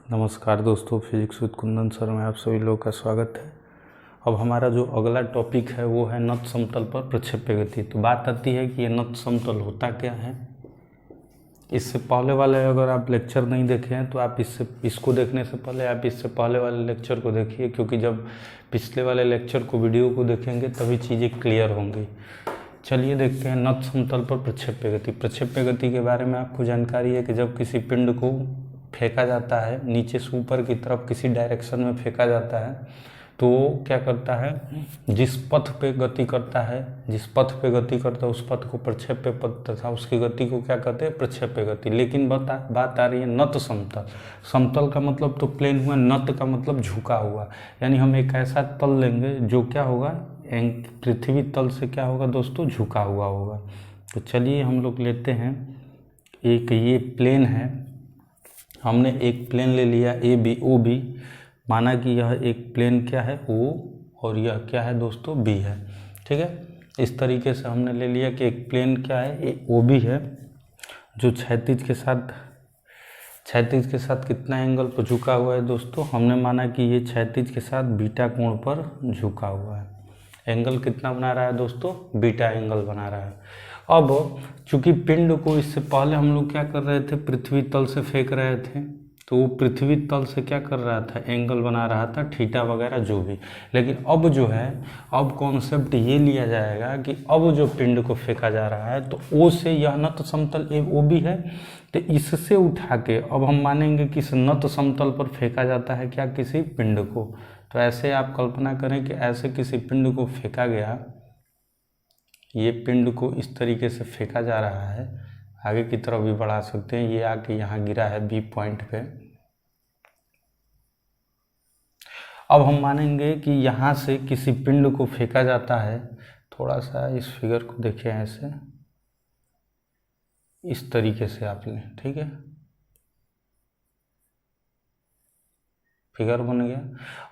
नमस्कार दोस्तों, physics with Kundan sir में आप सभी लोगों का स्वागत है। अब हमारा जो अगला टॉपिक है वो है नत समतल पर प्रक्षेप्य गति। तो बात आती है कि ये नत समतल होता क्या है। इससे पहले वाले अगर आप लेक्चर नहीं देखे हैं तो आप इसको देखने से पहले आप इससे पहले वाले लेक्चर को देखिए, क्योंकि जब पिछले वाले लेक्चर को वीडियो को देखेंगे तभी चीज़ें क्लियर होंगी। चलिए देखते हैं नत समतल पर प्रक्षेप्य गति। प्रक्षेप्य गति के बारे में आपको जानकारी है कि जब किसी पिंड को फेंका जाता है, नीचे से ऊपर की तरफ किसी डायरेक्शन में फेंका जाता है, तो वो क्या करता है, जिस पथ पे गति करता है उस पथ को प्रक्षेप्य पथ तथा उसकी गति को क्या कहते हैं, प्रक्षेप्य गति। लेकिन बात आ रही है नत समतल। समतल का मतलब तो प्लेन हुआ, नत का मतलब झुका हुआ। यानी हम एक ऐसा तल लेंगे जो क्या होगा, पृथ्वी तल से क्या होगा दोस्तों, झुका हुआ होगा। तो चलिए हम लोग लेते हैं एक, ये प्लेन है, हमने एक प्लेन ले लिया ए बी ओ बी, माना कि यह एक प्लेन क्या है ओ और यह क्या है दोस्तों बी है। ठीक है, इस तरीके से हमने ले लिया कि एक प्लेन क्या है ए ओ बी है, जो क्षैतिज के साथ कितना एंगल पर झुका हुआ है दोस्तों। हमने माना कि ये क्षैतिज के साथ बीटा कोण पर झुका हुआ है। एंगल कितना बना रहा है दोस्तों, बीटा एंगल बना रहा है। अब चूंकि पिंड को इससे पहले हम लोग क्या कर रहे थे, पृथ्वी तल से फेंक रहे थे, तो वो पृथ्वी तल से क्या कर रहा था, एंगल बना रहा था थीटा वगैरह जो भी। लेकिन अब जो है, अब कॉन्सेप्ट ये लिया जाएगा कि अब जो पिंड को फेंका जा रहा है तो ओ से यह नत समतल ए ओ भी है, तो इससे उठा के अब हम मानेंगे कि इस नत समतल पर फेंका जाता है क्या, किसी पिंड को। तो ऐसे आप कल्पना करें कि ऐसे किसी पिंड को फेंका गया, ये पिंड को इस तरीके से फेंका जा रहा है, आगे की तरफ भी बढ़ा सकते हैं, ये आके यहाँ गिरा है बी पॉइंट पे। अब हम मानेंगे कि यहाँ से किसी पिंड को फेंका जाता है, थोड़ा सा इस फिगर को देखिए, ऐसे इस तरीके से आप लें, ठीक है, फिगर बन गया।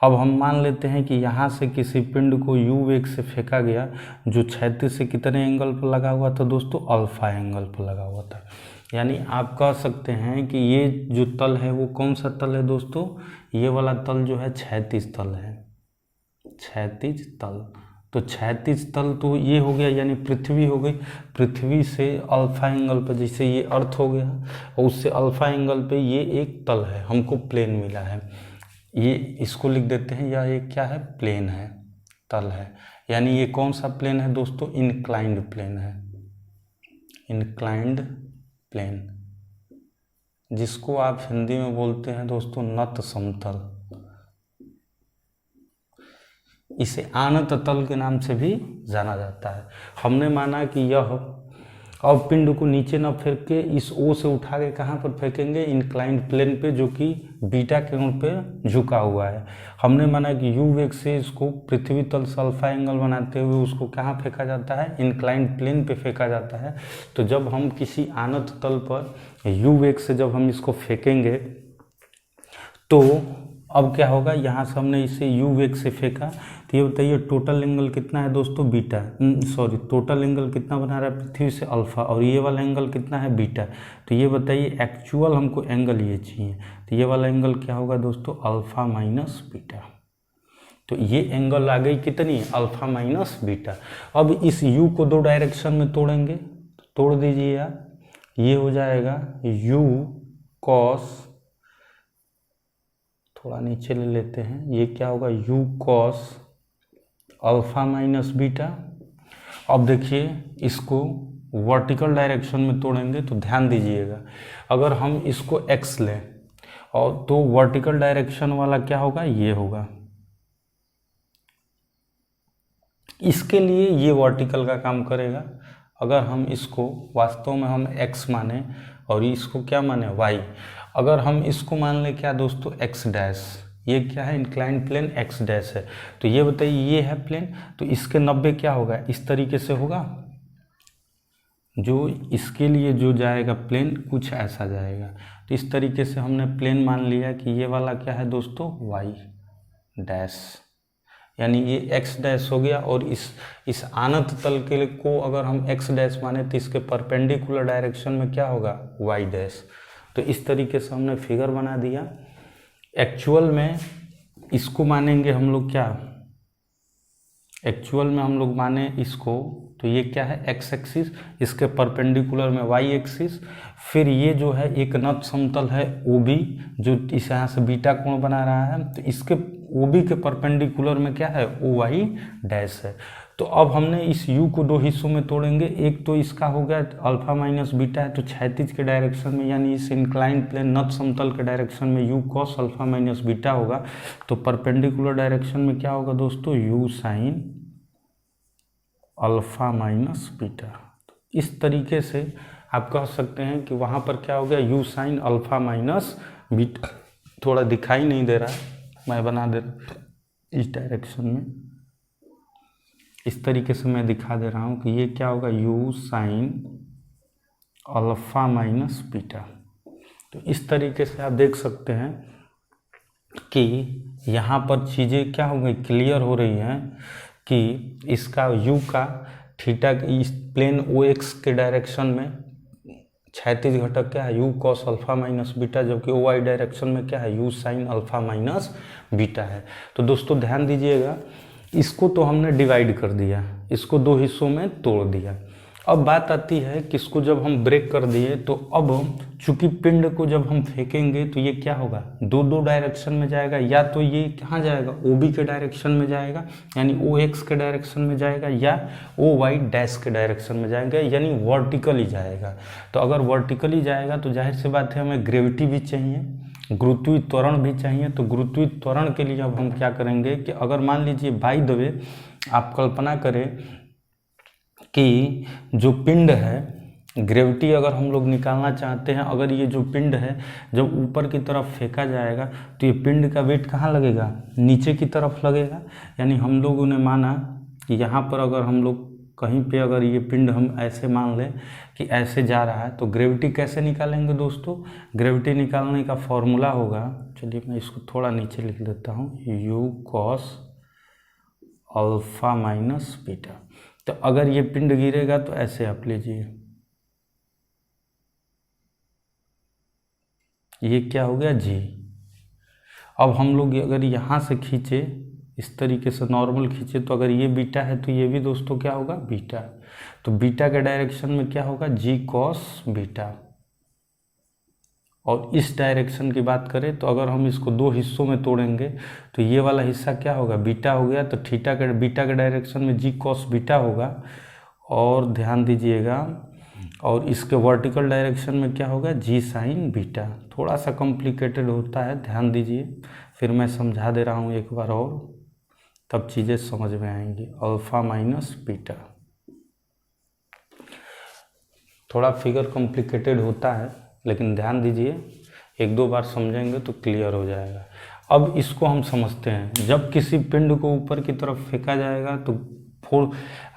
अब हम मान लेते हैं कि यहाँ से किसी पिंड को u वेग से फेंका गया, जो क्षैतिज से कितने एंगल पर लगा हुआ था दोस्तों, अल्फा एंगल पर लगा हुआ था। यानी आप कह सकते हैं कि ये जो तल है वो कौन सा तल है दोस्तों, ये वाला तल जो है क्षैतिज तल है, क्षैतिज तल। तो क्षैतिज तल तो ये हो गया, यानी पृथ्वी हो गई, पृथ्वी से अल्फा एंगल पर, जैसे ये अर्थ हो गया और उससे अल्फा एंगल पे ये एक तल है, हमको प्लेन मिला है। ये इसको लिख देते हैं, यह एक क्या है, प्लेन है, तल है। यानी ये कौन सा प्लेन है दोस्तों, इंक्लाइंड प्लेन है, इंक्लाइंड प्लेन, जिसको आप हिंदी में बोलते हैं दोस्तों नत समतल। इसे आनत तल के नाम से भी जाना जाता है। हमने माना कि यह अब पिंड को नीचे न फेंक के इस ओ से उठा के कहाँ पर फेंकेंगे, इंक्लाइंड प्लेन पे, जो कि बीटा कोण पे झुका हुआ है। हमने माना कि यू वेग से इसको पृथ्वी तल से अल्फा एंगल बनाते हुए उसको कहाँ फेंका जाता है, इंक्लाइंड प्लेन पे फेंका जाता है। तो जब हम किसी आनत तल पर यू वेग से जब हम इसको फेंकेंगे तो अब क्या होगा, यहाँ से हमने इसे यू वेग से फेंका, तो ये बताइए टोटल एंगल कितना है दोस्तों, बीटा, टोटल एंगल कितना बना रहा है पृथ्वी से, अल्फा, और ये वाला एंगल कितना है, बीटा। तो ये बताइए एक्चुअल हमको एंगल ये चाहिए, तो ये वाला एंगल क्या होगा दोस्तों, अल्फा माइनस बीटा। तो ये एंगल आ गई कितनी, अल्फा माइनस बीटा। अब इस यू को दो डायरेक्शन में तोड़ेंगे, तोड़ दीजिए आप, ये हो जाएगा यू कॉस, थोड़ा नीचे ले लेते हैं, ये क्या होगा, you cos alpha minus beta. अब देखिए इसको वर्टिकल डायरेक्शन में तोड़ेंगे तो ध्यान दीजिएगा, अगर हम इसको x लें और तो वर्टिकल डायरेक्शन वाला क्या होगा, ये होगा, इसके लिए ये वर्टिकल का काम करेगा। अगर हम इसको वास्तव में हम x माने और इसको क्या माने, y, अगर हम इसको मान लें क्या दोस्तों, x डैश, ये क्या है, इंक्लाइंड प्लेन x डैश है, तो ये बताइए ये है प्लेन, तो इसके 90 क्या होगा, इस तरीके से होगा, जो इसके लिए जो जाएगा प्लेन कुछ ऐसा जाएगा। तो इस तरीके से हमने प्लेन मान लिया कि ये वाला क्या है दोस्तों, y डैश, यानी ये x डैश हो गया, और इस आनत तल के को अगर हम x डैश माने तो इसके परपेंडिकुलर डायरेक्शन में क्या होगा, y डैश। तो इस तरीके से हमने फिगर बना दिया एक्चुअल में इसको मानेंगे हम लोग क्या, एक्चुअल में हम लोग माने इसको तो ये क्या है एक्स एक्सिस, इसके परपेंडिकुलर में वाई एक्सिस, फिर ये जो है एक नत समतल है ओ बी जो इस यहाँ से बीटा कोण बना रहा है, तो इसके ओ बी के परपेंडिकुलर में क्या है ओ वाई डैश है। तो अब हमने इस u को दो हिस्सों में तोड़ेंगे, एक तो इसका हो गया अल्फा माइनस बीटा है तो क्षैतिज के डायरेक्शन में यानी इस इंक्लाइन प्लेन नत समतल के डायरेक्शन में u cos alpha minus beta होगा, तो परपेंडिकुलर डायरेक्शन में क्या होगा दोस्तों u sign alpha minus beta. इस तरीके से आप कह सकते हैं कि वहाँ पर क्या हो गया u sign alpha minus beta, थोड़ा दिखाई नहीं दे रहा है मैं बना दे रहा इस डायरेक्शन में, इस तरीके से मैं दिखा दे रहा हूँ कि ये क्या होगा u sign alpha minus beta. तो इस तरीके से आप देख सकते हैं कि यहाँ पर चीज़ें क्या हो गई क्लियर हो रही हैं कि इसका u का थीटा इस प्लेन ओ एक्स के डायरेक्शन में क्षैतिज घटक क्या है u cos alpha minus beta, जबकि ओ वाई डायरेक्शन में क्या है u sign alpha minus beta है। तो दोस्तों ध्यान दीजिएगा, इसको तो हमने डिवाइड कर दिया, इसको दो हिस्सों में तोड़ दिया। अब बात आती है कि इसको जब हम ब्रेक कर दिए तो अब चूंकि पिंड को जब हम फेंकेंगे तो ये क्या होगा दो दो डायरेक्शन में जाएगा, या तो ये कहाँ जाएगा ओ बी के डायरेक्शन में जाएगा यानी ओ एक्स के डायरेक्शन में जाएगा, या ओ वाई डैश के डायरेक्शन में जाएगा यानी वर्टिकली जाएगा। तो अगर वर्टिकली जाएगा तो जाहिर सी बात है हमें ग्रेविटी भी चाहिए, गुरुत्वीय त्वरण भी चाहिए। तो गुरुत्वीय त्वरण के लिए अब हम क्या करेंगे कि अगर मान लीजिए बाय द वे आप कल्पना करें कि जो पिंड है ग्रेविटी अगर हम लोग निकालना चाहते हैं, अगर ये जो पिंड है जब ऊपर की तरफ फेंका जाएगा तो ये पिंड का वेट कहाँ लगेगा नीचे की तरफ लगेगा। यानी हम लोगों ने माना कि यहाँ पर अगर हम लोग कहीं पे अगर ये पिंड हम ऐसे मान लें कि ऐसे जा रहा है तो ग्रेविटी कैसे निकालेंगे दोस्तों, ग्रेविटी निकालने का फॉर्मूला होगा, चलिए मैं इसको थोड़ा नीचे लिख देता हूँ, u cos alpha minus beta. तो अगर ये पिंड गिरेगा तो ऐसे आप लीजिए, ये क्या हो गया g। अब हम लोग अगर यहाँ से खींचे इस तरीके से नॉर्मल खींचे तो अगर ये बीटा है तो ये भी दोस्तों क्या होगा बीटा, तो बीटा के डायरेक्शन में क्या होगा g कॉस बीटा। और इस डायरेक्शन की बात करें तो अगर हम इसको दो हिस्सों में तोड़ेंगे तो ये वाला हिस्सा क्या होगा बीटा हो गया, तो थीटा के बीटा के डायरेक्शन में g कॉस बीटा होगा। और ध्यान दीजिएगा और इसके वर्टिकल डायरेक्शन में क्या होगा g साइन बीटा। थोड़ा सा कॉम्प्लिकेटेड होता है, ध्यान दीजिए, फिर मैं समझा दे रहा हूँ एक बार और तब चीज़ें समझ में आएंगी। अल्फा माइनस बीटा, थोड़ा फिगर कॉम्प्लिकेटेड होता है लेकिन ध्यान दीजिए एक दो बार समझेंगे तो क्लियर हो जाएगा। अब इसको हम समझते हैं, जब किसी पिंड को ऊपर की तरफ फेंका जाएगा तो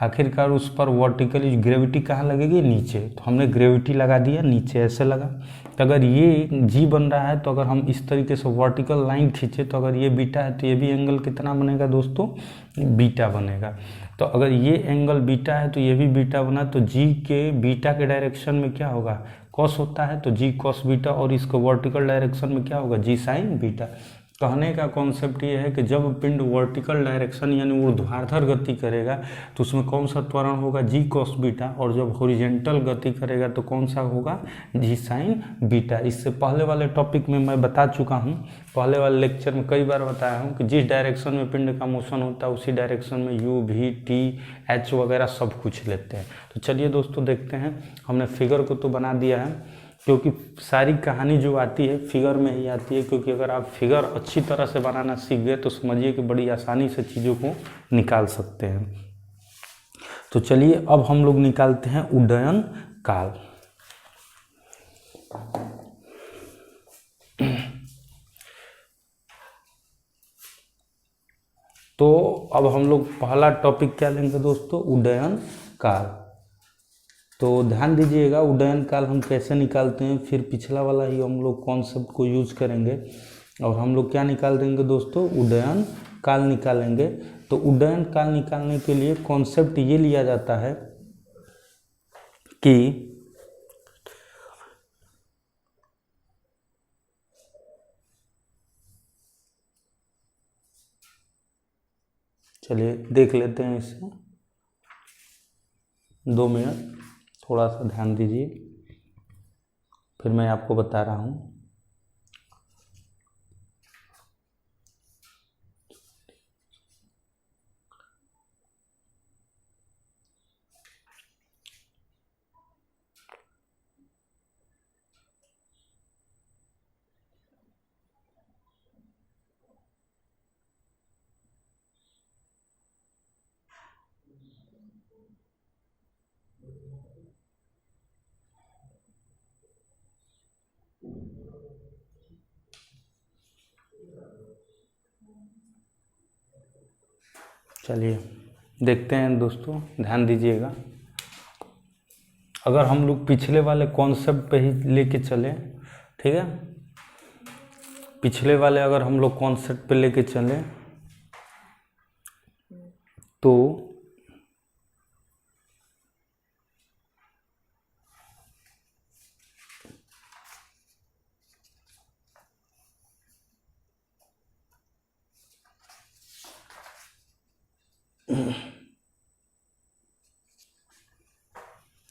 आखिरकार उस पर वर्टिकली ग्रेविटी कहाँ लगेगी नीचे, तो हमने ग्रेविटी लगा दिया नीचे ऐसे लगा। तो अगर ये जी बन रहा है तो अगर हम इस तरीके से वर्टिकल लाइन खींचे तो अगर ये बीटा है तो ये भी एंगल कितना बनेगा दोस्तों बीटा बनेगा। तो अगर ये एंगल बीटा है तो ये भी बीटा बना, तो जी के बीटा के डायरेक्शन में क्या होगा कॉस होता है तो जी कॉस बीटा, और इसको वर्टिकल डायरेक्शन में क्या होगा जी साइन बीटा। कहने का कॉन्सेप्ट ये है कि जब पिंड वर्टिकल डायरेक्शन यानी ऊर्ध्वाधर गति करेगा तो उसमें कौन सा त्वरण होगा जी कॉस बीटा, और जब हॉरिजॉन्टल गति करेगा तो कौन सा होगा जी साइन बीटा। इससे पहले वाले टॉपिक में मैं बता चुका हूँ, पहले वाले लेक्चर में कई बार बताया हूँ कि जिस डायरेक्शन में पिंड का मोशन होता है उसी डायरेक्शन में यू वी टी एच वगैरह सब कुछ लेते हैं। तो चलिए दोस्तों देखते हैं, हमने फिगर को तो बना दिया है क्योंकि सारी कहानी जो आती है फिगर में ही आती है, क्योंकि अगर आप फिगर अच्छी तरह से बनाना सीख गए तो समझिए कि बड़ी आसानी से चीज़ों को निकाल सकते हैं। तो चलिए अब हम लोग निकालते हैं उड्डयन काल। तो अब हम लोग पहला टॉपिक क्या लेंगे दोस्तों उड्डयन काल। तो ध्यान दीजिएगा उड्डयन काल हम कैसे निकालते हैं, फिर पिछला वाला ही हम लोग कॉन्सेप्ट को यूज करेंगे और हम लोग क्या निकाल देंगे दोस्तों उड्डयन काल निकालेंगे। तो उड्डयन काल निकालने के लिए कॉन्सेप्ट ये लिया जाता है कि चलिए देख लेते हैं इसे 2 मिनट, थोड़ा सा ध्यान दीजिए, फिर मैं आपको बता रहा हूँ। चलिए देखते हैं दोस्तों, ध्यान दीजिएगा। अगर हम लोग पिछले वाले कॉन्सेप्ट पे ही लेके चले, ठीक है, पिछले वाले अगर हम लोग कॉन्सेप्ट पे लेके चले तो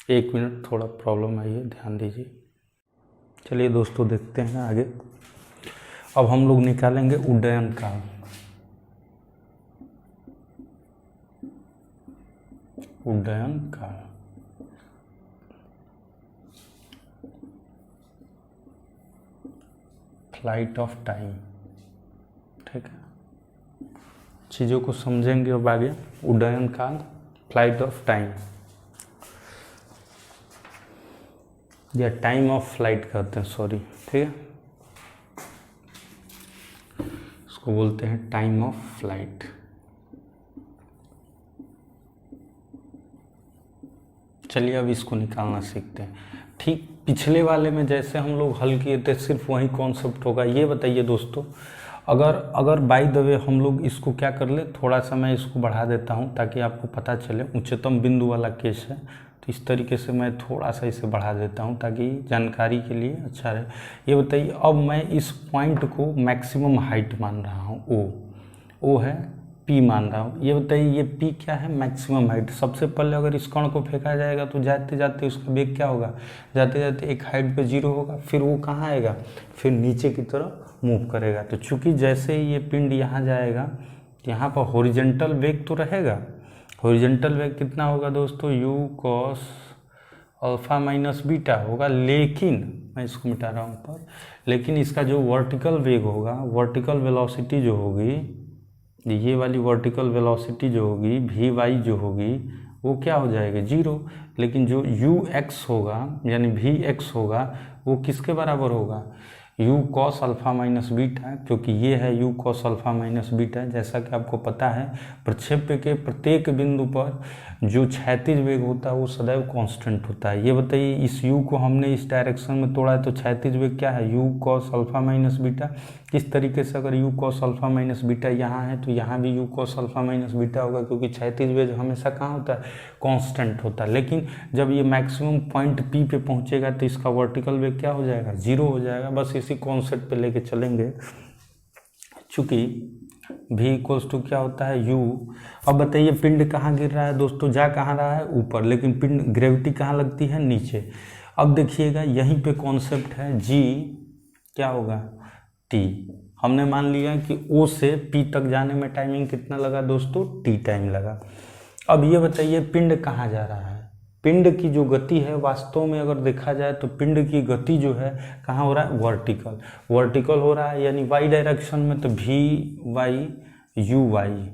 एक मिनट, थोड़ा प्रॉब्लम आई है, ध्यान दीजिए। चलिए दोस्तों देखते हैं आगे। अब हम लोग निकालेंगे उड्डयन काल। उड्डयन काल, फ्लाइट ऑफ टाइम, ठीक है। चीज़ों को समझेंगे अब आगे। उड्डयन काल, फ्लाइट ऑफ टाइम या टाइम ऑफ फ्लाइट कहते हैं, सॉरी, ठीक है, इसको बोलते हैं टाइम ऑफ फ्लाइट। चलिए अब इसको निकालना सीखते हैं। ठीक पिछले वाले में जैसे हम लोग हल किए थे, सिर्फ वही कॉन्सेप्ट होगा। ये बताइए दोस्तों, अगर बाय द वे हम लोग इसको क्या कर ले, थोड़ा सा मैं इसको बढ़ा देता हूँ ताकि आपको पता चले। उच्चतम बिंदु वाला केस है, तो इस तरीके से मैं थोड़ा सा इसे बढ़ा देता हूँ ताकि जानकारी के लिए अच्छा रहे। ये बताइए, अब मैं इस पॉइंट को मैक्सिमम हाइट मान रहा हूँ, ओ है, पी मान रहा हूँ। ये बताइए, ये पी क्या है, मैक्सिमम हाइट। सबसे पहले अगर इस कण को फेंका जाएगा तो जाते जाते उसका वेग क्या होगा, जाते जाते एक हाइट पे 0 होगा, फिर वो कहाँ आएगा, फिर नीचे की तरफ मूव करेगा। तो चूंकि जैसे ही ये पिंड यहाँ जाएगा, यहाँ पर हॉरिजॉन्टल वेग तो रहेगा। हॉरिजॉन्टल वेग कितना होगा दोस्तों, u cos alpha minus beta होगा। लेकिन मैं इसको मिटा रहा हूँ ऊपर, लेकिन इसका जो वर्टिकल वेग होगा, वर्टिकल वेलोसिटी जो होगी, ये वाली वर्टिकल वेलोसिटी जो होगी, वी वाई जो होगी, वो क्या हो जाएगा, 0। लेकिन जो यू एक्स होगा यानी वी एक्स होगा, वो किसके बराबर होगा, u cos alpha minus beta, क्योंकि ये है u cos alpha minus beta. जैसा कि आपको पता है, प्रक्षेप्य के प्रत्येक बिंदु पर जो क्षैतिज वेग होता है वो सदैव कांस्टेंट होता है। ये बताइए, इस u को हमने इस डायरेक्शन में तोड़ा है तो क्षैतिज वेग क्या है, u cos alpha minus beta. इस तरीके से अगर u cos alpha minus beta यहाँ है तो यहाँ भी u cos alpha minus beta होगा, क्योंकि क्षैतिज वेग हमेशा कहाँ होता है, कांस्टेंट होता है। लेकिन जब ये मैक्सिमम पॉइंट P पे पहुँचेगा तो इसका वर्टिकल वेग क्या हो जाएगा, 0 हो जाएगा। बस इसी कॉन्सेप्ट पे लेके चलेंगे। चूँकि v इक्वल्स टू क्या होता है, u। अब बताइए, पिंड कहाँ गिर रहा है दोस्तों, जा कहाँ रहा है, ऊपर, लेकिन पिंड ग्रेविटी कहाँ लगती है, नीचे। अब देखिएगा, यहीं पे कॉन्सेप्ट है, g क्या होगा, t। हमने मान लिया कि o से p तक जाने में टाइमिंग कितना लगा दोस्तों, t टाइम लगा। अब ये बताइए, पिंड कहाँ जा रहा है। पिंड की जो गति है, वास्तव में अगर देखा जाए तो पिंड की गति जो है कहाँ हो रहा है, वर्टिकल, वर्टिकल हो रहा है, यानी वाई डायरेक्शन में, तो वी वाई यू वाई।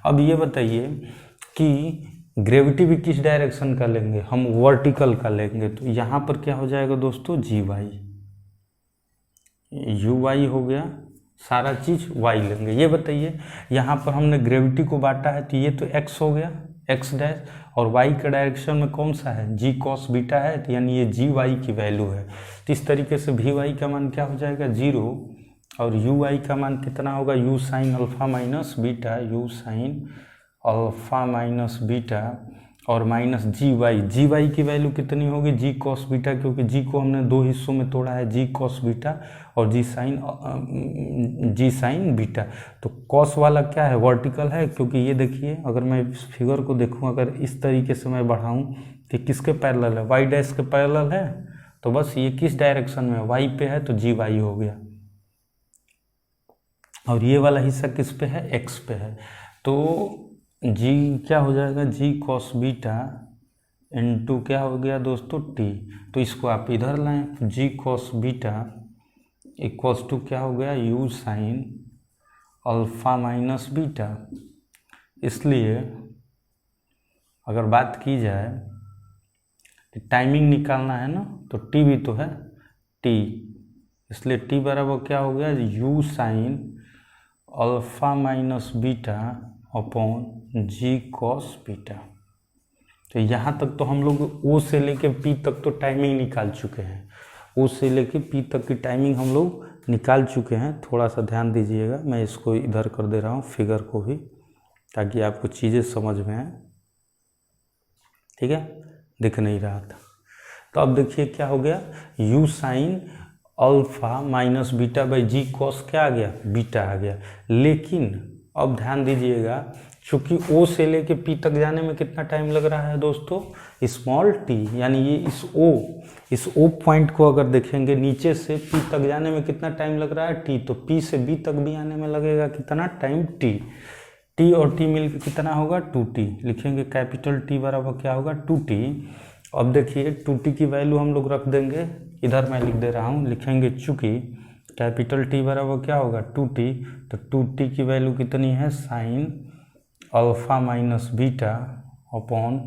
अब ये बताइए कि ग्रेविटी भी किस डायरेक्शन का लेंगे, हम वर्टिकल का लेंगे, तो यहाँ पर क्या हो जाएगा दोस्तों, जी वाई, यू वाई हो गया, सारा चीज़ वाई लेंगे। ये बताइए, यहाँ पर हमने ग्रेविटी को बांटा है तो ये तो एक्स हो गया, एक्स डैश, और वाई के डायरेक्शन में कौन सा है, जी कॉस बीटा है, तो यानी ये जी वाई की वैल्यू है। तो इस तरीके से वी वाई का मान क्या हो जाएगा, 0, और यू वाई का मान कितना होगा, you sine alpha minus beta, you sine alpha minus beta और माइनस जी वाई की वैल्यू कितनी होगी, जी कॉस बीटा, क्योंकि जी को हमने दो हिस्सों में तोड़ा है, जी कॉस बीटा और जी साइन बीटा। तो कॉस वाला क्या है, वर्टिकल है, क्योंकि ये देखिए अगर मैं इस फिगर को देखूं, अगर इस तरीके से मैं बढ़ाऊं कि किसके पैरेलल है, वाई डैश के पैरेलल है, तो बस ये किस डायरेक्शन में, वाई पे है, तो जी वाई हो गया। और ये वाला हिस्सा किस पे है, एक्स पे है, तो जी क्या हो जाएगा, जी कॉस बीटा इंटू क्या हो गया दोस्तों, टी। तो इसको आप इधर लाएं, जी कॉस बीटा इक्वल्स टू क्या हो गया, u sine alpha minus beta. इसलिए अगर बात की जाए कि टाइमिंग निकालना है ना, तो टी भी तो है, टी, इसलिए टी बराबर क्या हो गया, u sine alpha minus beta upon g cos beta. तो यहाँ तक तो हम लोग ओ से लेके पी तक तो टाइमिंग निकाल चुके हैं, ओ से लेके पी तक की टाइमिंग हम लोग निकाल चुके हैं। थोड़ा सा ध्यान दीजिएगा, मैं इसको इधर कर दे रहा हूँ फिगर को भी, ताकि आपको चीज़ें समझ में आए। ठीक है, दिख नहीं रहा था। तो अब देखिए क्या हो गया, u sine alpha minus beta by g cos क्या आ गया, बीटा आ गया। लेकिन अब ध्यान दीजिएगा, चूँकि ओ से लेके पी तक जाने में कितना टाइम लग रहा है दोस्तों, स्मॉल टी, यानी ये इस ओ पॉइंट को अगर देखेंगे, नीचे से पी तक जाने में कितना टाइम लग रहा है, टी, तो पी से बी तक भी आने में लगेगा कितना टाइम, टी। टी और टी मिलकर कितना होगा, 2t, लिखेंगे कैपिटल टी बराबर क्या होगा, 2t। अब देखिए 2t की वैल्यू हम लोग रख देंगे, इधर मैं लिख दे रहा हूँ, लिखेंगे चूँकि कैपिटल टी बराबर क्या होगा, 2t, तो 2t की वैल्यू कितनी है, sine alpha minus beta upon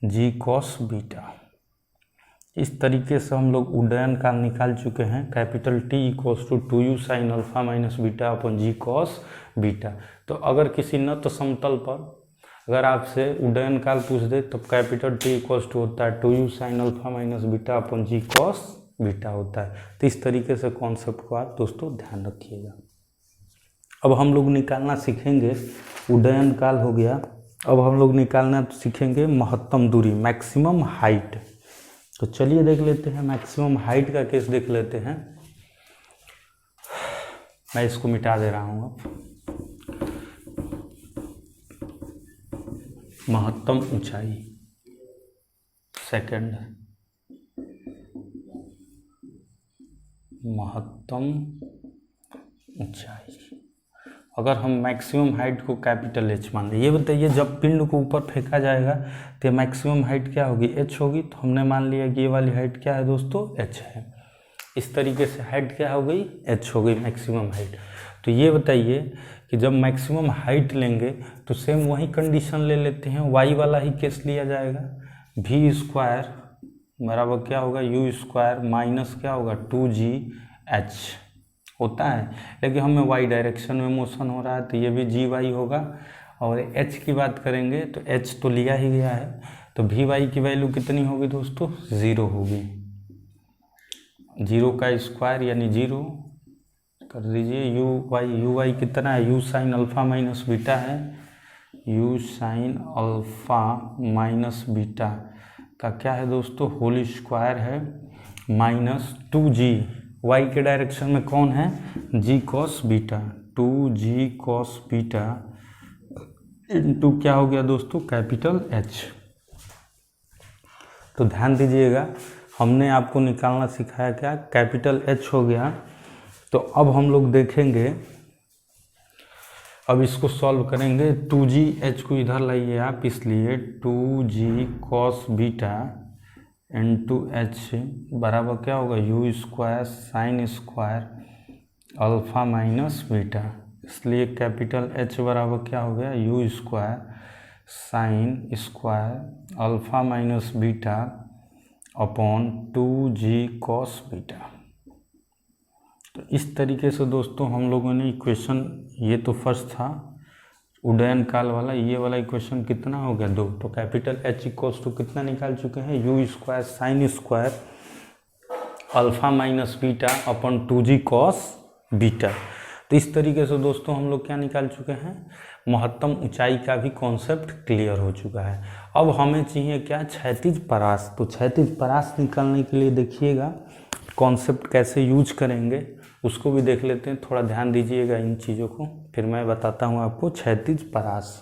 g cos beta. इस तरीके से हम लोग उड्डयन काल निकाल चुके हैं, capital T equals to 2u sine alpha minus beta upon g cos beta. तो अगर किसी नत समतल पर अगर आपसे उड्डयन काल पूछ दे, तो कैपिटल टी इक्वल्स टू होता है 2u sine alpha minus beta upon g cos beta होता है। तो इस तरीके से कॉन्सेप्ट को आप दोस्तों ध्यान रखिएगा। अब हम लोग निकालना सीखेंगे, उड्डयन काल हो गया, अब हम लोग निकालना सीखेंगे महत्तम दूरी, मैक्सिमम हाइट। तो चलिए देख लेते हैं, मैक्सिमम हाइट का केस देख लेते हैं। मैं इसको मिटा दे रहा हूँ अब। महत्तम ऊंचाई, सेकंड, महत्तम ऊंचाई। अगर हम मैक्सिमम हाइट को कैपिटल एच मान लें, ये बताइए जब पिंड को ऊपर फेंका जाएगा तो मैक्सिमम हाइट क्या होगी, एच होगी। तो हमने मान लिया कि ये वाली हाइट क्या है दोस्तों, एच है। इस तरीके से हाइट क्या हो गई, एच हो गई मैक्सिमम हाइट। तो ये बताइए कि जब मैक्सिमम हाइट लेंगे तो सेम वही कंडीशन ले लेते हैं, वाई वाला ही केस लिया जाएगा। वी स्क्वायर बराबर क्या होगा, यू स्क्वायर माइनस क्या होगा, 2g h होता है, लेकिन हमें वाई डायरेक्शन में मोशन हो रहा है तो ये भी जी वाई होगा। और एच की बात करेंगे तो एच तो लिया ही गया है, तो वी वाई की वैल्यू कितनी होगी दोस्तों, 0 होगी। 0 का स्क्वायर यानी 0 कर दीजिए, यू वाई कितना है, u sine alpha minus beta है, u sine alpha minus beta का क्या है दोस्तों, होल स्क्वायर है, माइनस 2g, वाई के डायरेक्शन में कौन है, g cos beta, 2g cos beta into क्या हो गया दोस्तों, कैपिटल एच। तो ध्यान दीजिएगा, हमने आपको निकालना सिखाया क्या, कैपिटल एच हो गया। तो अब हम लोग देखेंगे, अब इसको सॉल्व करेंगे। 2g h को इधर लाइए आप, इसलिए 2g cos beta into H बराबर क्या होगा, you square sine square alpha minus beta. इसलिए कैपिटल एच बराबर क्या हो गया, you square sine square alpha minus beta upon 2g cos beta. तो इस तरीके से दोस्तों हम लोगों ने इक्वेशन, ये तो फर्स्ट था उड्डयन काल वाला, ये वाला इक्वेशन कितना हो गया, 2। तो कैपिटल एच इक्वल्स टू कितना निकाल चुके हैं, you square sine square alpha minus beta upon 2g cos beta. तो तो इस तरीके से दोस्तों हम लोग क्या निकाल चुके हैं, महत्तम ऊंचाई का भी कॉन्सेप्ट क्लियर हो चुका है। अब हमें चाहिए क्या, क्षैतिज परास। तो क्षैतिज परास निकालने के लिए देखिएगा कॉन्सेप्ट कैसे यूज करेंगे उसको भी देख लेते हैं। थोड़ा ध्यान दीजिएगा इन चीज़ों को, फिर मैं बताता हूँ आपको क्षैतिज परास।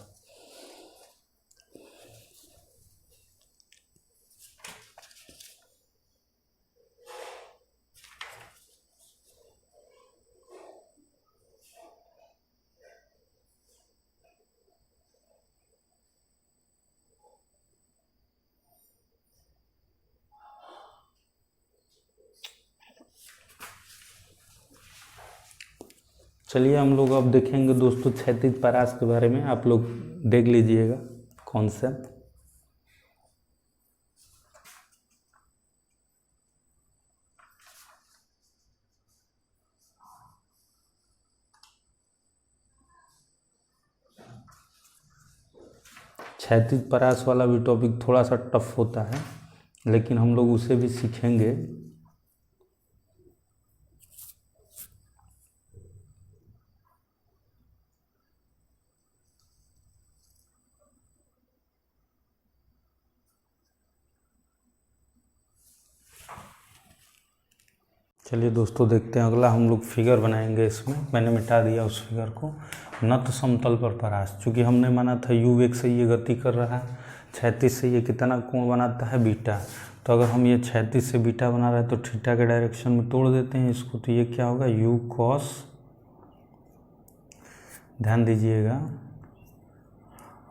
चलिए हम लोग अब देखेंगे दोस्तों क्षैतिज परास के बारे में, आप लोग देख लीजिएगा कॉन्सेप्ट। क्षैतिज परास वाला भी टॉपिक थोड़ा सा टफ होता है, लेकिन हम लोग उसे भी सीखेंगे। चलिए दोस्तों देखते हैं अगला हम लोग फिगर बनाएंगे। इसमें मैंने मिटा दिया उस फिगर को। नत समतल पर परास, चूँकि हमने माना था u वेग से ये गति कर रहा है, क्षैतिज से ये कितना कोण बनाता है, बीटा। तो अगर हम ये क्षैतिज से बीटा बना रहे हैं तो थीटा के डायरेक्शन में तोड़ देते हैं इसको, तो ये क्या होगा, u cos, ध्यान दीजिएगा।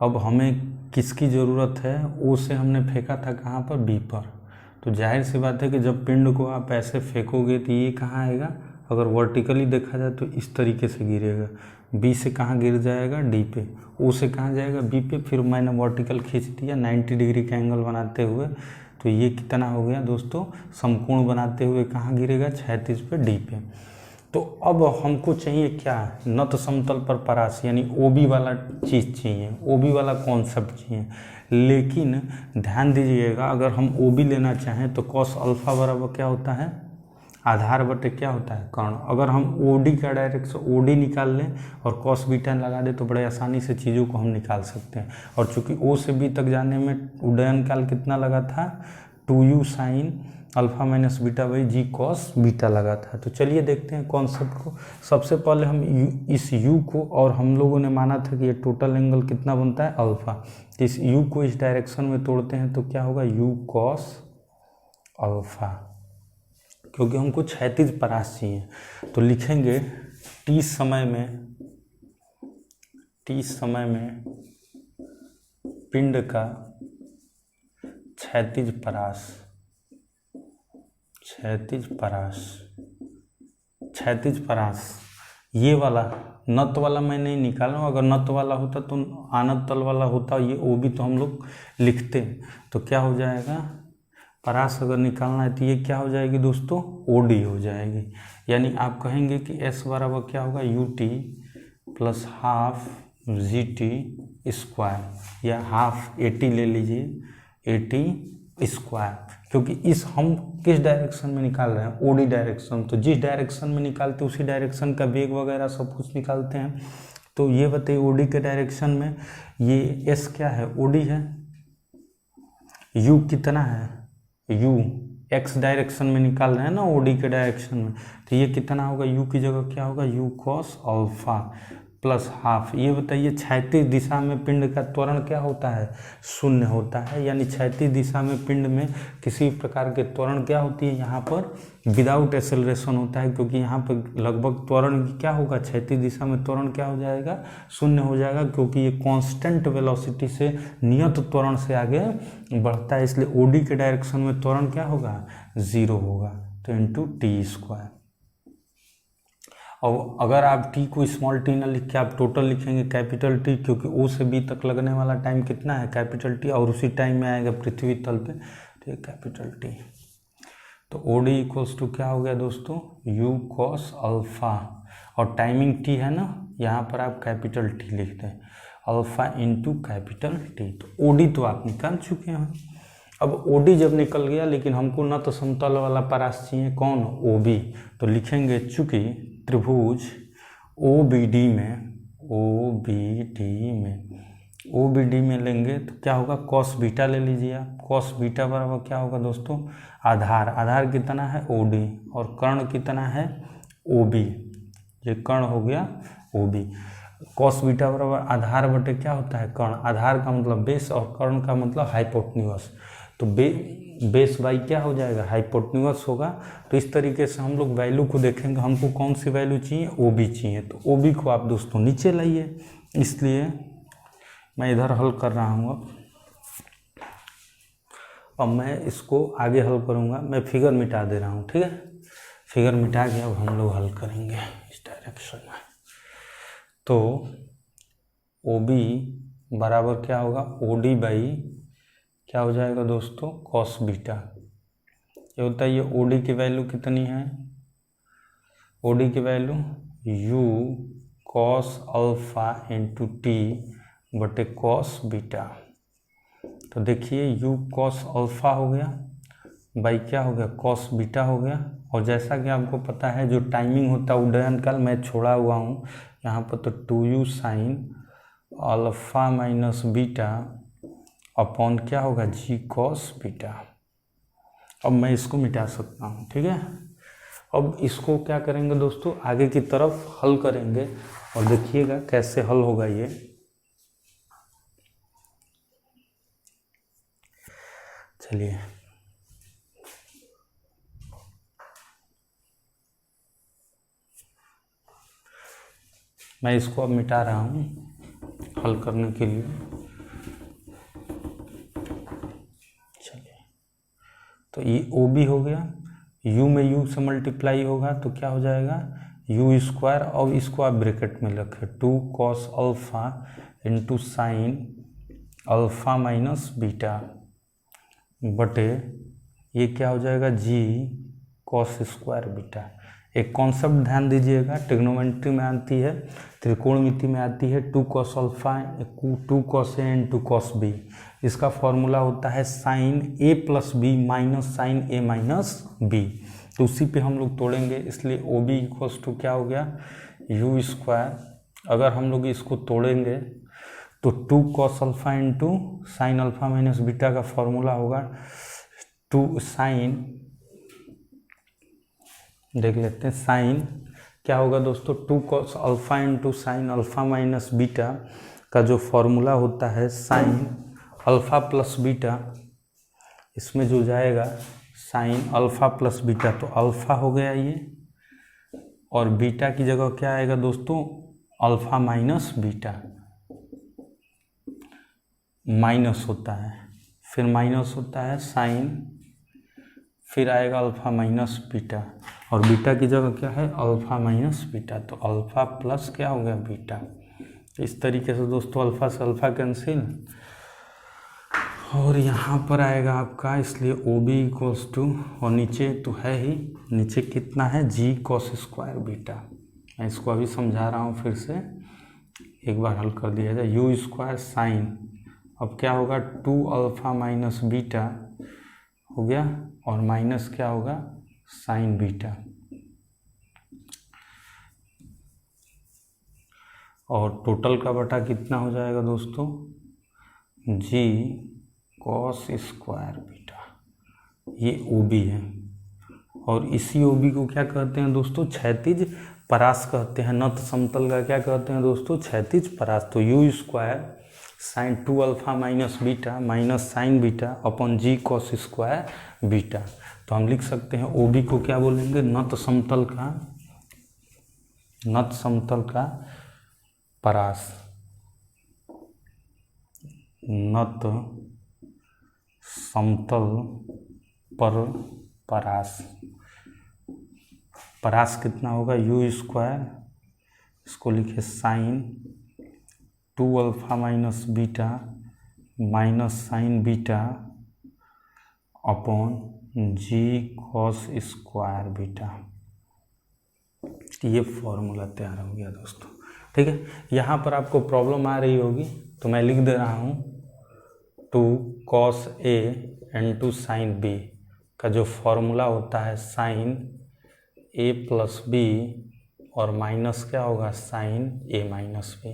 अब हमें किसकी ज़रूरत है, ओ से हमने फेंका था कहाँ पर, बी पर। तो जाहिर सी बात है कि जब पिंड को आप ऐसे फेंकोगे तो ये कहाँ आएगा, अगर वर्टिकली देखा जाए तो इस तरीके से गिरेगा। बी से कहाँ गिर जाएगा, डी पे। ओ से कहाँ जाएगा, बी पे। फिर मैंने वर्टिकल खींच दिया 90 डिग्री का एंगल बनाते हुए, तो ये कितना हो गया दोस्तों, समकोण बनाते हुए कहाँ गिरेगा, क्षैतिज पे, डी पे। तो अब हमको चाहिए क्या, नत समतल पर परास, यानी ओबी वाला चीज़ चाहिए, ओबी वाला कॉन्सेप्ट चाहिए। लेकिन ध्यान दीजिएगा अगर हम ओबी लेना चाहें तो कॉस अल्फा बराबर क्या होता है, आधार बटे क्या होता है, कर्ण। अगर हम ओडी का डायरेक्शन ओडी निकाल लें और कॉस बीटा लगा दें तो बड़े आसानी से चीज़ों को हम निकाल सकते हैं। और चूंकि ओ से बी तक जाने में उड्डयन काल कितना लगा था, 2u sine alpha minus beta by g cos beta लगा था। तो चलिए देखते हैं कॉन्सेप्ट को। सबसे पहले हम इस u को, और हम लोगों ने माना था कि ये टोटल एंगल कितना बनता है, अल्फा। तो इस u को इस डायरेक्शन में तोड़ते हैं तो क्या होगा, u कॉस अल्फा, क्योंकि हमको क्षैतिज परास चाहिए। तो लिखेंगे t समय में पिंड का क्षैतिज परास, ये वाला नत वाला मैं नहीं निकाल रहा हूँ। अगर नत वाला होता तो आनत तल वाला होता, ये ओ भी तो हम लोग लिखते। तो क्या हो जाएगा, परास अगर निकालना है तो ये क्या हो जाएगी दोस्तों, ओडी हो जाएगी। यानी आप कहेंगे कि s बराबर क्या होगा, ut plus half gt square, या हाफ 80 ले लीजिए, 80 स्क्वायर। क्योंकि इस हम किस डायरेक्शन में निकाल रहे हैं, ओडी डायरेक्शन। तो जिस डायरेक्शन में निकालते उसी डायरेक्शन का वेग वगैरह सब कुछ निकालते हैं। तो ये बताइए ओडी के डायरेक्शन में ये s क्या है, ओडी है, u कितना है, u x डायरेक्शन में निकाल रहे हैं ना, ओडी के डायरेक्शन में। तो ये कितना होगा, u की जगह क्या होगा, u cos alpha plus half. ये बताइए क्षैतिज दिशा में पिंड का त्वरण क्या होता है, शून्य होता है। यानी क्षैतिज दिशा में पिंड में किसी प्रकार के त्वरण क्या होती है, यहाँ पर विदाउट एक्सेलरेशन होता है। क्योंकि यहाँ पर लगभग त्वरण क्या होगा, क्षैतिज दिशा में त्वरण क्या हो जाएगा, शून्य हो जाएगा। क्योंकि ये कांस्टेंट वेलोसिटी से नियत त्वरण से आगे बढ़ता है, इसलिए ओडी के डायरेक्शन में त्वरण क्या होगा, 0 होगा। तो इंटू टी स्क्वायर। और अगर आप टी को स्मॉल टी ना लिख के आप टोटल लिखेंगे कैपिटल टी, क्योंकि ओ से बी तक लगने वाला टाइम कितना है, कैपिटल टी, और उसी टाइम में आएगा पृथ्वी तल पे, तो ये कैपिटल टी। तो ओ डी इक्वल्स टू क्या हो गया दोस्तों, यू कॉस अल्फा, और टाइमिंग टी है ना, यहाँ पर आप कैपिटल टी लिख दें, अल्फा इंटू कैपिटल टी। तो ओ डी तो आप निकाल चुके हैं। अब ओडी जब निकल गया, लेकिन हमको न तो समतल वाला परास चाहिए, कौन, ओबी। तो लिखेंगे चूंकि त्रिभुज ओ बी डी में लेंगे तो क्या होगा, कॉस बीटा ले लीजिए आप। कॉस बीटा बराबर क्या होगा दोस्तों, आधार कितना है ओ डी और कर्ण कितना है ओ बी, ये कर्ण हो गया ओ बी। कॉस बीटा बराबर आधार बटे क्या होता है कर्ण, आधार का मतलब बेस और कर्ण का मतलब हाइपोटेन्यूज, तो बेस बाई क्या हो जाएगा हाइपोटेन्यूज होगा। तो इस तरीके से हम लोग वैल्यू को देखेंगे, हमको कौन सी वैल्यू चाहिए, ओ बी चाहिए, तो ओ बी को आप दोस्तों नीचे लाइए, इसलिए मैं इधर हल कर रहा हूँ। अब मैं इसको आगे हल करूँगा, मैं फिगर मिटा दे रहा हूँ, ठीक है, फिगर मिटा के अब हम लोग हल करेंगे इस डायरेक्शन में। तो ओ बी बराबर क्या होगा, ओ डी बाई क्या हो जाएगा दोस्तों, कॉस बीटा। ये होता है, ये ओ डी की वैल्यू कितनी है, ओ डी की value you cos alpha into T बटे कॉस बीटा। तो देखिए यू कॉस अल्फा हो गया बाई क्या हो गया, कॉस बीटा हो गया। और जैसा कि आपको पता है जो टाइमिंग होता है उड्डयन काल, मैं छोड़ा हुआ हूँ यहाँ पर, तो 2u sine alpha minus beta upon क्या होगा जी कॉस बीटा। अब मैं इसको मिटा सकता हूँ, ठीक है। अब इसको क्या करेंगे दोस्तों, आगे की तरफ हल करेंगे और देखिएगा कैसे हल होगा ये। चलिए मैं इसको अब मिटा रहा हूँ हल करने के लिए। चलिए तो ये ओ बी हो गया, u में u से मल्टीप्लाई होगा तो क्या हो जाएगा यू स्क्वायर। अब इसको आप ब्रैकेट में रखें, 2 cos alpha into sine alpha minus beta बटे ये क्या हो जाएगा जी कॉस स्क्वायर बीटा। एक कॉन्सेप्ट ध्यान दीजिएगा, ट्रिग्नोमेट्री में आती है, त्रिकोणमिति में आती है, 2 cos alpha 2 cos A into cos B. इसका फॉर्मूला होता है sine a plus b minus sine a minus B. तो उसी पे हम लोग तोड़ेंगे, इसलिए ओ बी इक्वल्स टू क्या हो गया यू स्क्वायर। अगर हम लोग इसको तोड़ेंगे तो 2 cos alpha into sine alpha minus beta का फॉर्मूला होगा 2 साइन, देख लेते हैं साइन क्या होगा दोस्तों, 2 cos alpha into sine alpha minus beta का जो फॉर्मूला होता है साइन अल्फा प्लस बीटा, इसमें जो जाएगा साइन अल्फा प्लस बीटा, तो अल्फा हो गया ये, और बीटा की जगह क्या आएगा दोस्तों अल्फा माइनस बीटा, माइनस होता है, फिर माइनस होता है साइन, फिर आएगा अल्फा माइनस बीटा, और बीटा की जगह क्या है अल्फा माइनस बीटा, तो अल्फा प्लस क्या हो गया बीटा। इस तरीके से दोस्तों अल्फा से अल्फा कैंसिल, और यहाँ पर आएगा आपका, इसलिए ओ बी इक्वल्स टू, और नीचे तो है ही, नीचे कितना है जी कॉस स्क्वायर बीटा। मैं इसको अभी समझा रहा हूँ, फिर से एक बार हल कर दिया जाए, यू स्क्वायर साइन, अब क्या होगा 2 अल्फा माइनस बीटा हो गया, और माइनस क्या होगा साइन बीटा, और टोटल का बटा कितना हो जाएगा दोस्तों जी कॉस स्क्वायर बीटा। ये ओ बी है, और इसी ओ बी को क्या कहते हैं दोस्तों क्षैतिज परास कहते हैं। नत समतल का क्या कहते हैं दोस्तों क्षैतिज परास। तो u square sine 2 alpha minus beta minus sine beta upon g cos square beta. तो हम लिख सकते हैं ओ बी को क्या बोलेंगे नत समतल का परास, नत समतल पर परास। परास कितना होगा यू स्क्वायर, इसको लिखे sine 2 alpha minus beta minus sine beta upon g cos square beta. ये फॉर्मूला तैयार हो गया दोस्तों, ठीक है। यहाँ पर आपको प्रॉब्लम आ रही होगी तो मैं लिख दे रहा हूँ 2 cos A into sine b का जो फॉर्मूला होता है साइन ए प्लस बी और माइनस क्या होगा साइन ए माइनस बी।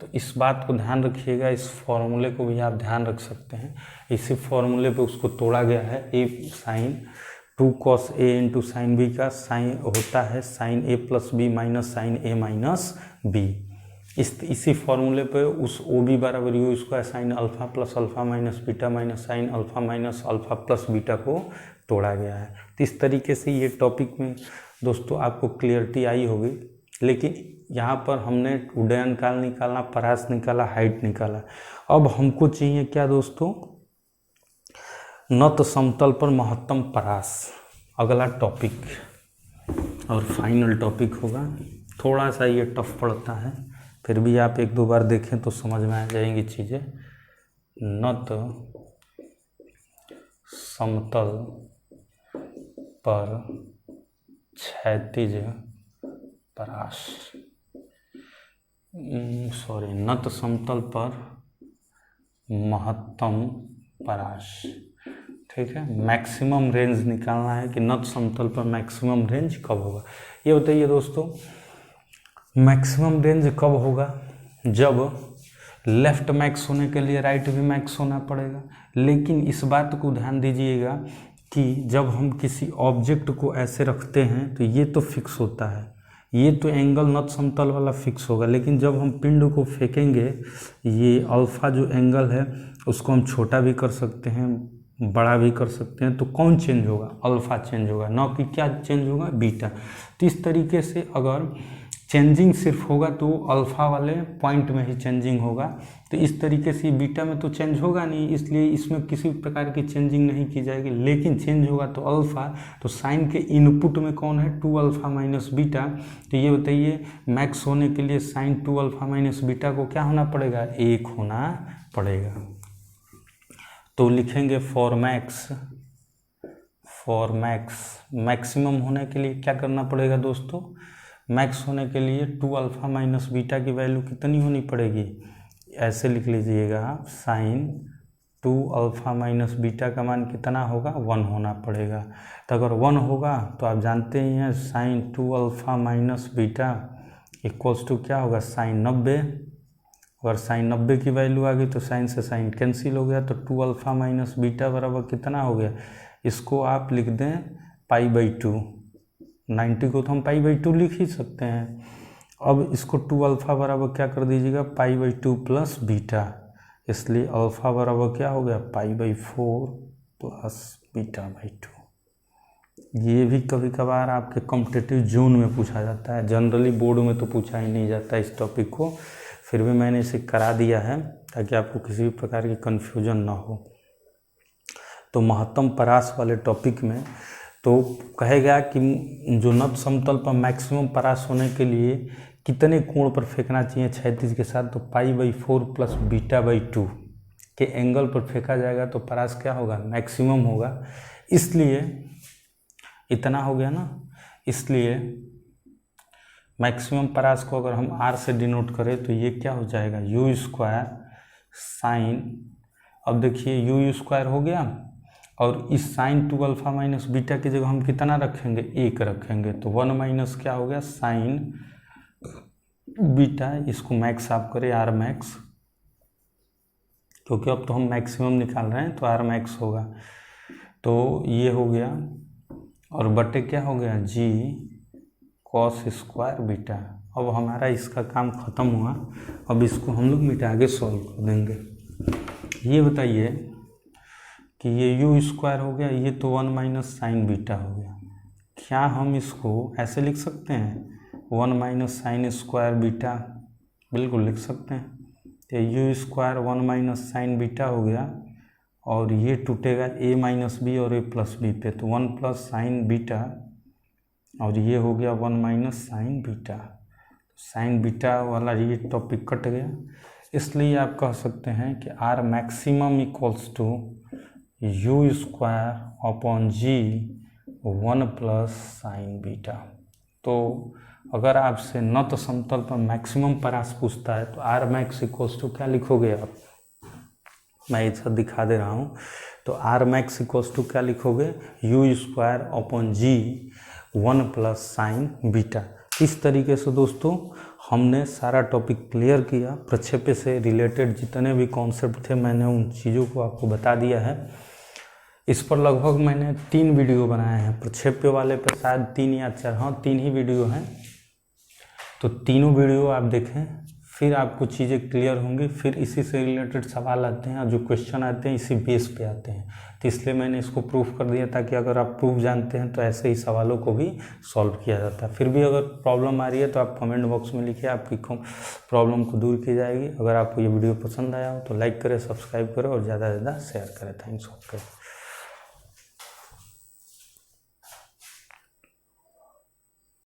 तो इस बात को ध्यान रखिएगा, इस फॉर्मूले को भी आप ध्यान रख सकते हैं। इसी फॉर्मूले पे उसको तोड़ा गया है। A sine 2 cos a into sine b का साइन होता है sine a plus b minus sine a minus b. इसी फॉर्मूले पे उस ओ बी बराबर u square sine alpha plus alpha minus beta minus sine alpha minus alpha plus beta को तोड़ा गया है। तो इस तरीके से ये टॉपिक में दोस्तों आपको क्लियरिटी आई होगी। लेकिन यहाँ पर हमने उड्डयन काल निकाला, परास निकाला, हाइट निकाला। अब हमको चाहिए क्या दोस्तों, नत समतल पर महत्तम परास, अगला टॉपिक और फाइनल टॉपिक होगा। थोड़ा सा ये टफ पड़ता है, फिर भी आप एक दो बार देखें तो समझ में आ जाएंगी चीज़ें। नत समतल पर क्षैतिज परास, नत समतल पर महत्तम परास। ठीक है, मैक्सिमम रेंज निकालना है कि नत समतल पर मैक्सिमम रेंज कब होगा। ये बताइए दोस्तों, मैक्सिमम रेंज कब होगा, जब लेफ्ट मैक्स होने के लिए राइट भी मैक्स होना पड़ेगा। लेकिन इस बात को ध्यान दीजिएगा कि जब हम किसी ऑब्जेक्ट को ऐसे रखते हैं तो ये तो फिक्स होता है, ये तो एंगल नत समतल वाला फिक्स होगा। लेकिन जब हम पिंड को फेंकेंगे, ये अल्फा जो एंगल है उसको हम छोटा भी कर सकते हैं, बड़ा भी कर सकते हैं। तो कौन चेंज होगा, अल्फा चेंज होगा, न कि क्या चेंज होगा, बीटा। तो इस तरीके से अगर चेंजिंग सिर्फ होगा तो अल्फा वाले पॉइंट में ही चेंजिंग होगा। तो इस तरीके से बीटा में तो चेंज होगा नहीं, इसलिए इसमें किसी प्रकार की चेंजिंग नहीं की जाएगी। लेकिन चेंज होगा तो अल्फा, तो साइन के इनपुट में कौन है, 2 अल्फा माइनस बीटा। तो ये बताइए, मैक्स होने के लिए साइन 2 अल्फा माइनस बीटा को क्या होना पड़ेगा, 1 होना पड़ेगा। तो लिखेंगे फॉर मैक्स मैक्सिमम होने के लिए क्या करना पड़ेगा दोस्तों, मैक्स होने के लिए 2 अल्फा माइनस बीटा की वैल्यू कितनी होनी पड़ेगी, ऐसे लिख लीजिएगा, साइन 2 अल्फा माइनस बीटा का मान कितना होगा, 1 होना पड़ेगा। तो अगर 1 होगा तो आप जानते ही हैं sine 2 alpha minus beta equals to क्या होगा, साइन 90। अगर साइन 90 की वैल्यू आ गई तो साइन से साइन कैंसिल हो गया, तो 2 अल्फा माइनस बीटा बराबर कितना हो गया, इसको आप लिख दें π/2। 90 को तो हम π/2 लिख ही सकते हैं। अब इसको 2 अल्फा बराबर क्या कर दीजिएगा, π/2 प्लस बीटा, इसलिए अल्फा बराबर क्या हो गया, π/4 प्लस बीटा/2। ये भी कभी कभार आपके कॉम्पिटिटिव जोन में पूछा जाता है, जनरली बोर्ड में तो पूछा ही नहीं जाता इस टॉपिक को। फिर भी मैंने इसे करा दिया है ताकि आपको किसी भी प्रकार की कन्फ्यूजन ना हो। तो महत्तम परास वाले टॉपिक में तो कहेगा कि जो नत समतल पर मैक्सिमम परास होने के लिए कितने कोण पर फेंकना चाहिए क्षैतिज के साथ, तो π/4 प्लस बीटा/2 के एंगल पर फेंका जाएगा तो परास क्या होगा, मैक्सिमम होगा। इसलिए इतना हो गया ना, इसलिए मैक्सिमम परास को अगर हम r से डिनोट करें तो ये क्या हो जाएगा, u स्क्वायर साइन, अब देखिए u स्क्वायर हो गया, और इस साइन 2 अल्फा माइनस बीटा की जगह हम कितना रखेंगे, 1 रखेंगे, तो 1 माइनस क्या हो गया, साइन बीटा। इसको मैक्स आप करें, आर मैक्स, क्योंकि अब तो हम मैक्सिमम निकाल रहे हैं तो आर मैक्स होगा। तो ये हो गया, और बटे क्या हो गया, जी कॉस स्क्वायर बीटा। अब हमारा इसका काम ख़त्म हुआ। अब इसको हम लोग मिटा के सॉल्व कर देंगे। ये बताइए कि ये u स्क्वायर हो गया, ये तो 1 माइनस साइन बीटा हो गया। क्या हम इसको ऐसे लिख सकते हैं, 1 माइनस साइन स्क्वायर बीटा, बिल्कुल लिख सकते हैं। तो u square 1 minus sine beta हो गया, और ये टूटेगा a माइनस बी और a प्लस बी पे, तो 1 प्लस साइन बीटा, और ये हो गया 1 minus sine beta. Sign beta वाला ये टॉपिक कट गया। इसलिए आप कह सकते हैं कि r maximum equals to u square upon g 1 plus sine beta. तो अगर आपसे नत समतल पर मैक्सिमम परास पूछता है तो r मैक्स इक्वल्स टू क्या लिखोगे आप, मैं इधर दिखा दे रहा हूँ। तो r मैक्स इक्वल्स टू क्या लिखोगे, u square upon g 1 plus sine beta. इस तरीके से दोस्तों हमने सारा टॉपिक क्लियर किया। प्रक्षेप्य से रिलेटेड जितने भी कॉन्सेप्ट थे मैंने उन चीज़ों को आपको बता दिया है। इस पर लगभग मैंने 3 वीडियो बनाए हैं। प्रक्षेप्य वाले पर शायद 3 या 4, हाँ 3 ही वीडियो हैं। तो तीनों वीडियो आप देखें, फिर आपको चीज़ें क्लियर होंगी। फिर इसी से रिलेटेड सवाल आते हैं और जो क्वेश्चन आते हैं इसी बेस पे आते हैं। तो इसलिए मैंने इसको प्रूफ कर दिया ताकि अगर आप प्रूफ जानते हैं तो ऐसे ही सवालों को भी सॉल्व किया जाता है। फिर भी अगर प्रॉब्लम आ रही है तो आप कमेंट बॉक्स में लिखिए, आपकी प्रॉब्लम को दूर की जाएगी। अगर आपको ये वीडियो पसंद आया हो तो लाइक करें, सब्सक्राइब करें और ज़्यादा से ज़्यादा शेयर करें। Thanks for.